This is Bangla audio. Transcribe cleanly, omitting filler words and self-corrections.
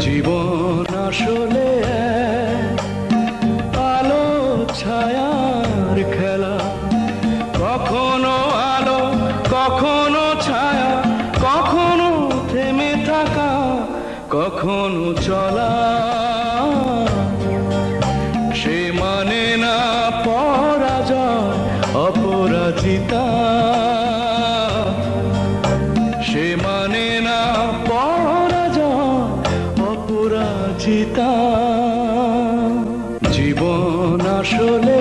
জীবন আসলে এক আলো ছায়ার খেলা, কখনো আলো কখনো ছায়া, কখনো থেমে থাকা কখনো চলা। সে মানে না পরাজয় অপরাজিতা, সে মানে না পরাজয় অপরাজিতা। জীবন আসলে